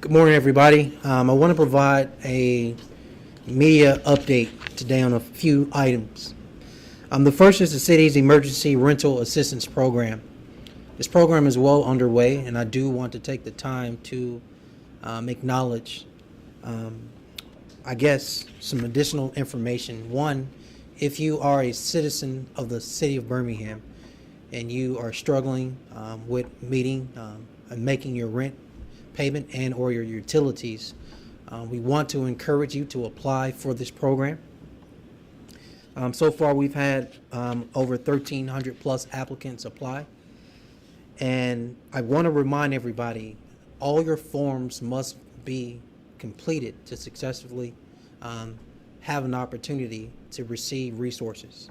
Good morning, everybody. I want to provide a media update today on a few items. The first is the city's emergency rental assistance program. This program is well underway, and I do want to take the time to acknowledge, some additional information. One, if you are a citizen of the city of Birmingham and you are struggling with meeting and making your rent payment and or your utilities, we want to encourage you to apply for this program. So far we've had over 1,300 plus applicants apply, and I want to remind everybody all your forms must be completed to successfully have an opportunity to receive resources.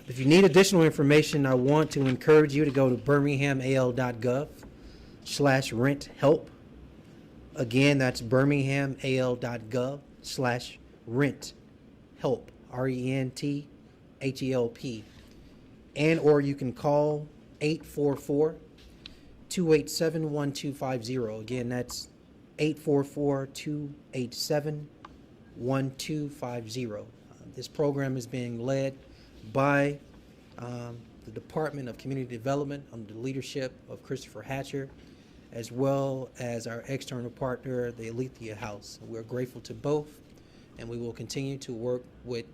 If you need additional information, I want to encourage you to go to birminghamal.gov/rent help. Again, that's birminghamal.gov/rent help, RENTHELP. And or you can call 844-287-1250. Again, that's 844-287-1250. This program is being led by the Department of Community Development under the leadership of Christopher Hatcher, as well as our external partner, the Alethea House. We're grateful to both, and we will continue to work with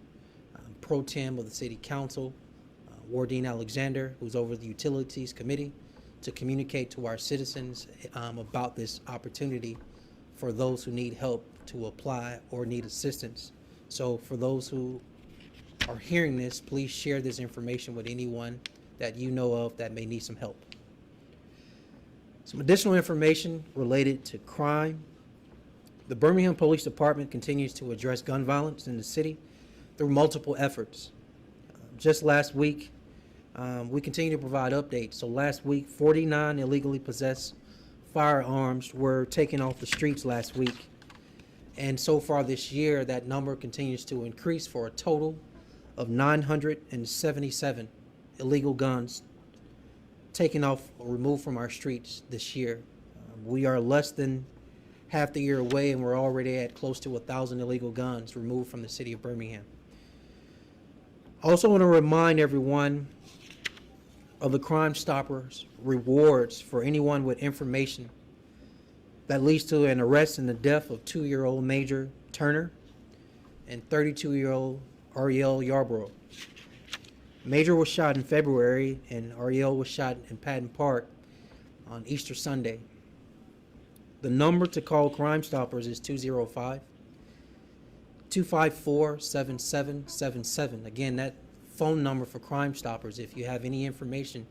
Pro Tem of the City Council, Wardine Alexander, who's over the Utilities Committee, to communicate to our citizens about this opportunity for those who need help to apply or need assistance. So for those who are hearing this, please share this information with anyone that you know of that may need some help. Some additional information related to crime. The Birmingham Police Department continues to address gun violence in the city through multiple efforts. Just last week, we continue to provide updates. So last week, 49 illegally possessed firearms were taken off the streets last week. And so far this year, that number continues to increase for a total of 977 illegal guns taken off or removed from our streets this year. We are less than half the year away, and we're already at close to 1,000 illegal guns removed from the city of Birmingham. I also want to remind everyone of the Crime Stoppers rewards for anyone with information that leads to an arrest and the death of 2-year-old Major Turner and 32-year-old Ariel Yarborough. Major was shot in February, and Ariel was shot in Patton Park on Easter Sunday. The number to call Crime Stoppers is 205-254-7777. Again, that phone number for Crime Stoppers, if you have any information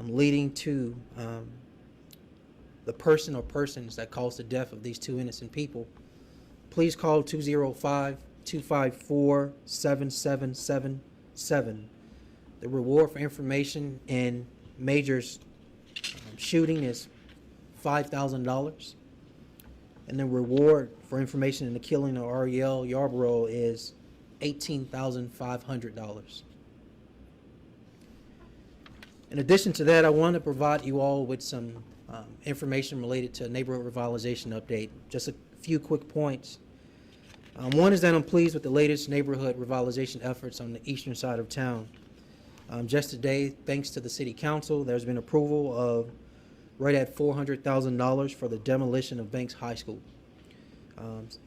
leading to the person or persons that caused the death of these two innocent people, please call 205-254-7777. The reward for information in Major's shooting is $5,000, and the reward for information in the killing of Ariel Yarborough is $18,500. In addition to that, I want to provide you all with some information related to a neighborhood revitalization update. Just a few quick points. One is that I'm pleased with the latest neighborhood revitalization efforts on the eastern side of town. Just today, thanks to the City Council, there's been approval of right at $400,000 for the demolition of Banks High School.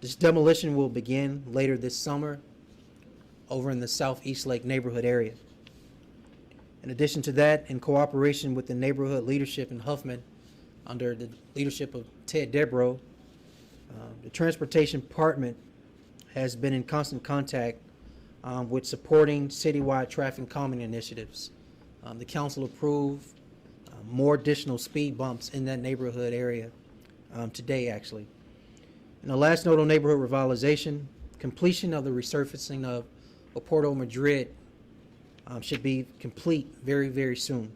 This demolition will begin later this summer over in the Southeast Lake neighborhood area. In addition to that, in cooperation with the neighborhood leadership in Huffman, under the leadership of Ted Debro, the Transportation Department has been in constant contact with supporting citywide traffic calming initiatives. The council approved more additional speed bumps in that neighborhood area today, actually. And the last note on neighborhood revitalization, completion of the resurfacing of Oporto Madrid should be complete very, very soon.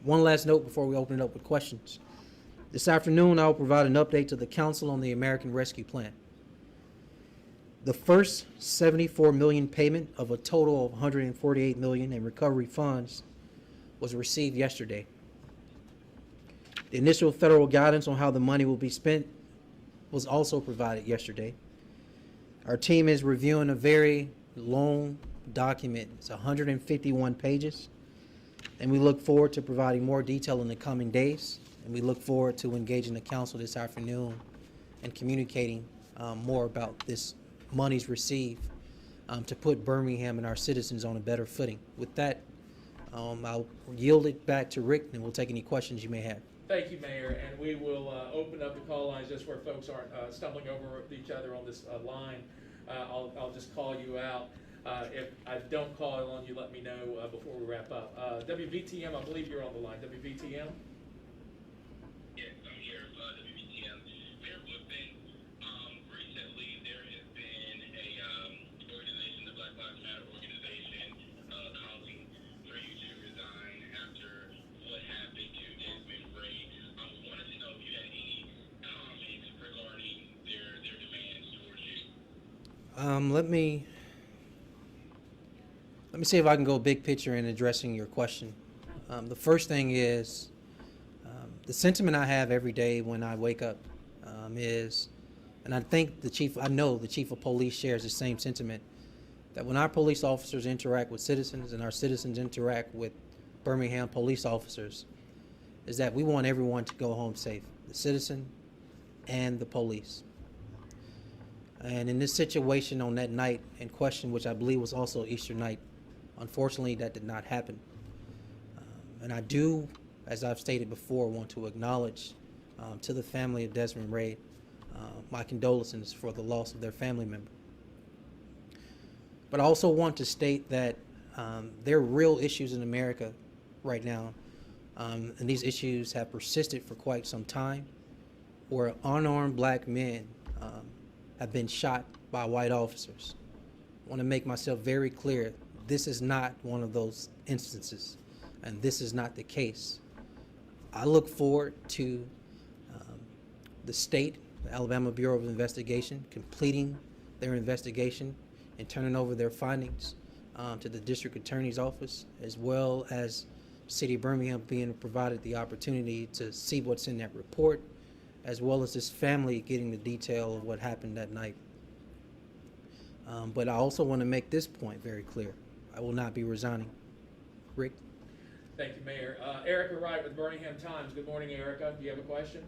One last note before we open it up with questions. This afternoon, I'll provide an update to the council on the American Rescue Plan. The first $74 million payment of a total of $148 million in recovery funds was received yesterday. The initial federal guidance on how the money will be spent was also provided yesterday. Our team is reviewing a very long document. It's 151 pages, and we look forward to providing more detail in the coming days, and we look forward to engaging the council this afternoon and communicating more about this monies received to put Birmingham and our citizens on a better footing. With that, I'll yield it back to Rick, and we'll take any questions you may have. Thank you, Mayor, and we will open up the call lines just where folks aren't stumbling over each other on this line. I'll just call you out. If I don't call on you, let me know before we wrap up. WVTM, I believe you're on the line. WVTM? Yes, I'm here. WVTM. Mayor Woodfin, recently there has been a organization, the Black Lives Matter organization, calling for you to resign after what happened to Desmond Ray. I wanted to know if you had any comments regarding their demands towards you. Let me see if I can go big picture in addressing your question. The first thing is the sentiment I have every day when I wake up is, and I think I know the chief of police shares the same sentiment, that when our police officers interact with citizens and our citizens interact with Birmingham police officers, is that we want everyone to go home safe, the citizen and the police. And in this situation on that night in question, which I believe was also Easter night, unfortunately that did not happen. And I do, as I've stated before, want to acknowledge to the family of Desmond Ray my condolences for the loss of their family member. But I also want to state that there are real issues in America right now, and these issues have persisted for quite some time, where unarmed black men have been shot by white officers. I want to make myself very clear, this is not one of those instances, and this is not the case. I look forward to the state, the Alabama Bureau of Investigation, completing their investigation and turning over their findings to the district attorney's office, as well as City of Birmingham being provided the opportunity to see what's in that report, as well as this family getting the detail of what happened that night. But I also want to make this point very clear. I will not be resigning. Rick? Thank you, Mayor. Erica Wright with Birmingham Times. Good morning, Erica. Do you have a question?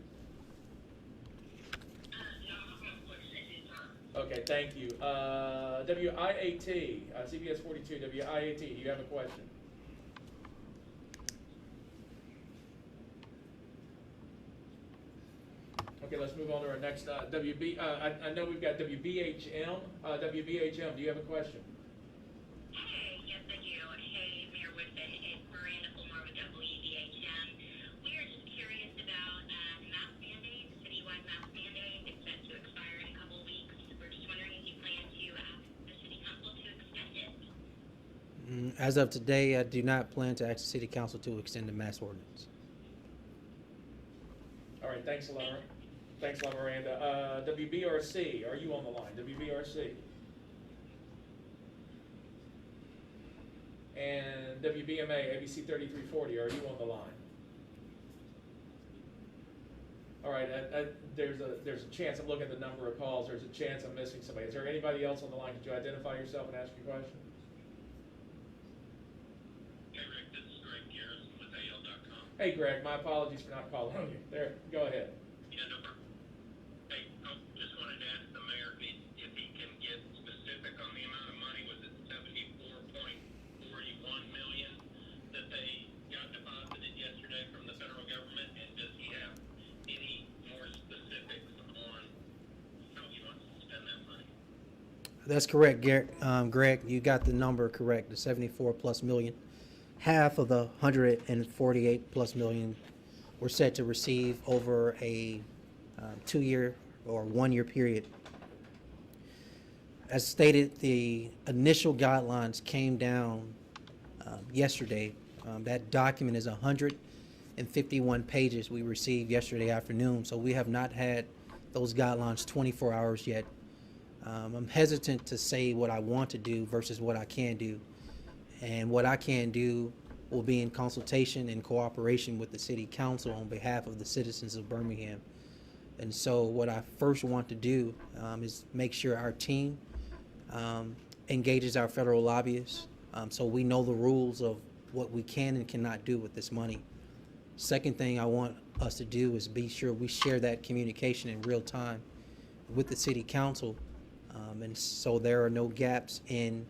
Okay, thank you. WIAT, CBS 42, WIAT, do you have a question? Okay, let's move on to our next WB. I know we've got WBHM. WBHM, do you have a question? Hey, yes I do. Hey, Mayor Woodfin, it's Miranda Fulmer with WBHM. We are just curious about mask mandates, citywide mask mandate. It's set to expire in a couple of weeks. We're just wondering if you plan to ask the City Council to extend it. As of today, I do not plan to ask the City Council to extend the mask ordinance. All right, thanks a lot. Thanks a lot, Miranda. WBRC, are you on the line? WBRC. And WBMA, ABC 3340, are you on the line? All right, there's a chance, I'm looking at the number of calls, there's a chance I'm missing somebody. Is there anybody else on the line? Could you identify yourself and ask your question? Hey, Rick, this is Greg Garrison with AL.com. Hey, Greg, my apologies for not calling on you. There, go ahead. Yeah, no problem. Hey, I just wanted to ask the mayor if he can get specific on the amount of money. Was it $74.41 million that they got deposited yesterday from the federal government? And does he have any more specifics on how he wants to spend that money? That's correct, Greg. You got the number correct, the 74+ million. Half of the 148+ million were set to receive over a 2-year or 1-year period. As stated, the initial guidelines came down yesterday. That document is 151 pages we received yesterday afternoon, so we have not had those guidelines 24 hours yet. I'm hesitant to say what I want to do versus what I can do. And what I can do will be in consultation and cooperation with the city council on behalf of the citizens of Birmingham. And so what I first want to do is make sure our team engages our federal lobbyists, so we know the rules of what we can and cannot do with this money. Second thing I want us to do is be sure we share that communication in real time with the city council, and so there are no gaps in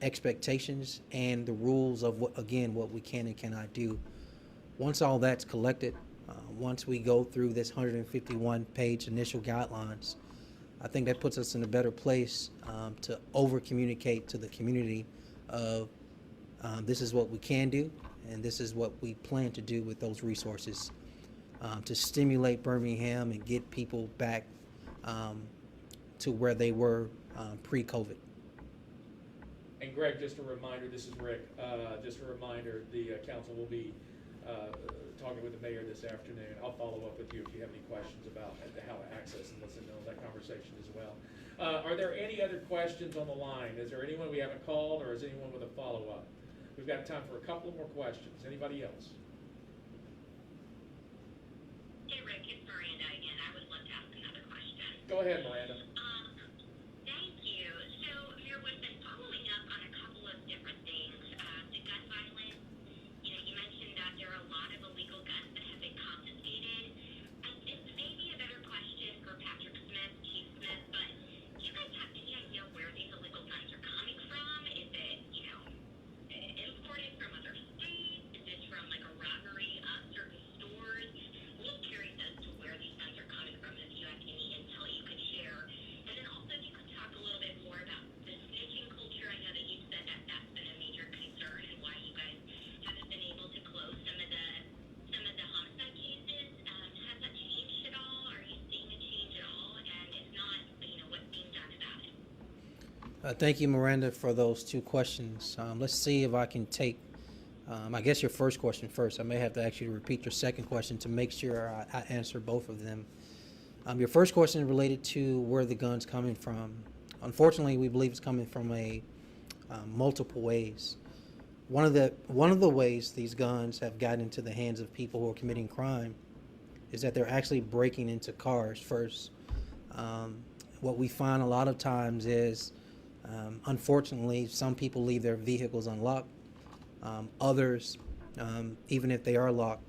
expectations and the rules of what we can and cannot do. Once all that's collected, once we go through this 151-page initial guidelines, I think that puts us in a better place to over-communicate to the community of this is what we can do and this is what we plan to do with those resources to stimulate Birmingham and get people back to where they were pre-COVID. And Greg, just a reminder, this is Rick, just a reminder, the council will be talking with the mayor this afternoon. I'll follow up with you if you have any questions about how to access and listen to that conversation as well. Are there any other questions on the line? Is there anyone we haven't called, or is anyone with a follow-up? We've got time for a couple more questions. Anybody else? Hey, Rick, it's Miranda again. I would love to ask another question. Go ahead, Miranda. Thank you. So, Mayor Woodfin, following up on a couple of different things, the gun violence, you mentioned that there are a lot of illegal guns that have been confiscated. It may be a better question for Patrick Smith, Chief Smith, but do you guys have any idea where these illegal guns are coming from? Is it, imported from other states? Is it from like a robbery of certain stores? I'm just curious as to where these guns are coming from, if you have any intel you could share. And then also, if you could talk a little bit more about the snitching culture. I know that you said that that's been a major concern and why you guys haven't been able to close some of the homicide cases. Has that changed at all? Are you seeing a change at all? And if not, what's being done about it? Thank you, Miranda, for those two questions. Let's see if I can take, I guess, your first question first. I may have to ask you to repeat your second question to make sure I answer both of them. Your first question related to where the gun's coming from. Unfortunately, we believe it's coming from multiple ways. One of the ways these guns have gotten into the hands of people who are committing crime is that they're actually breaking into cars first. What we find a lot of times is, unfortunately, some people leave their vehicles unlocked. Others, even if they are locked,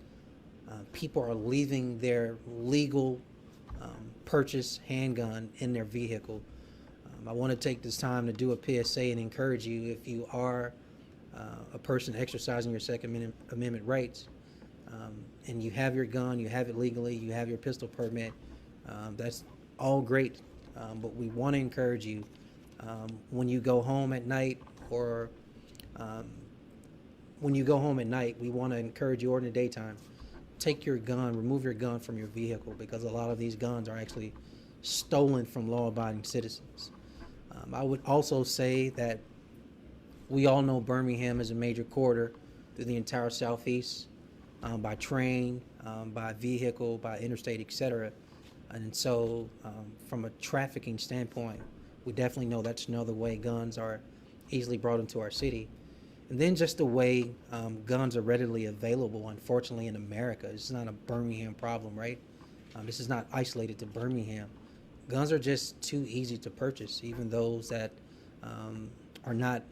people are leaving their legal purchase handgun in their vehicle. I want to take this time to do a PSA and encourage you, if you are a person exercising your Second Amendment rights, and you have your gun, you have it legally, you have your pistol permit, that's all great, but we want to encourage you, when you go home at night, or when you go home at night, we want to encourage you, or in the daytime, take your gun, remove your gun from your vehicle, because a lot of these guns are actually stolen from law-abiding citizens. I would also say that we all know Birmingham is a major corridor through the entire Southeast, by train, by vehicle, by interstate, etc. And so from a trafficking standpoint, we definitely know that's another way guns are easily brought into our city. And then just the way guns are readily available, unfortunately, in America. It's not a Birmingham problem, right? This is not isolated to Birmingham. Guns are just too easy to purchase, even those that are not,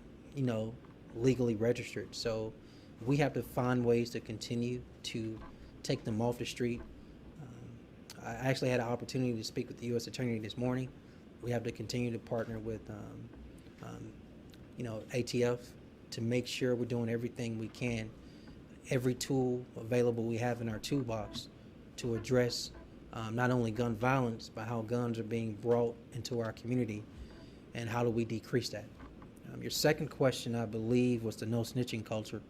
legally registered. So we have to find ways to continue to take them off the street. I actually had an opportunity to speak with the U.S. Attorney this morning. We have to continue to partner with, ATF to make sure we're doing everything we can, every tool available we have in our toolbox to address not only gun violence, but how guns are being brought into our community and how do we decrease that. Your second question, I believe, was the no snitching culture.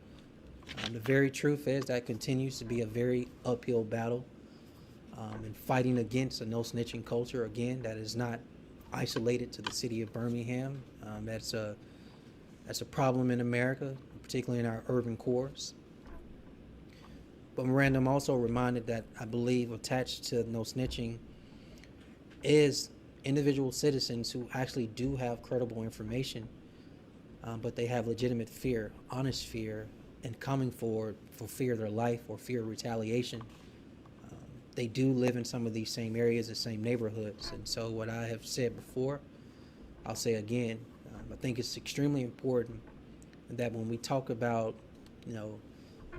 The very truth is that continues to be a very uphill battle, and fighting against a no snitching culture, again, that is not isolated to the city of Birmingham. That's a problem in America, particularly in our urban cores. But Miranda, I'm also reminded that I believe attached to no snitching is individual citizens who actually do have credible information, but they have legitimate fear, honest fear and coming forward for fear of their life or fear of retaliation. They do live in some of these same areas, the same neighborhoods. And so what I have said before, I'll say again, I think it's extremely important that when we talk about,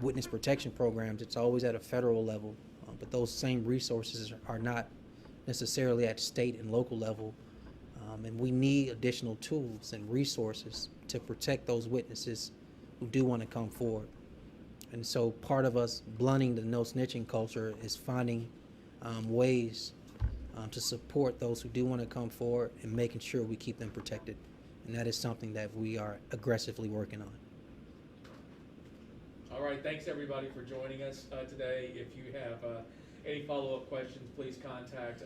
witness protection programs, it's always at a federal level, but those same resources are not necessarily at state and local level. And we need additional tools and resources to protect those witnesses who do want to come forward. And so part of us blunting the no snitching culture is finding ways to support those who do want to come forward and making sure we keep them protected. And that is something that we are aggressively working on. All right, thanks everybody for joining us today. If you have any follow-up questions, please contact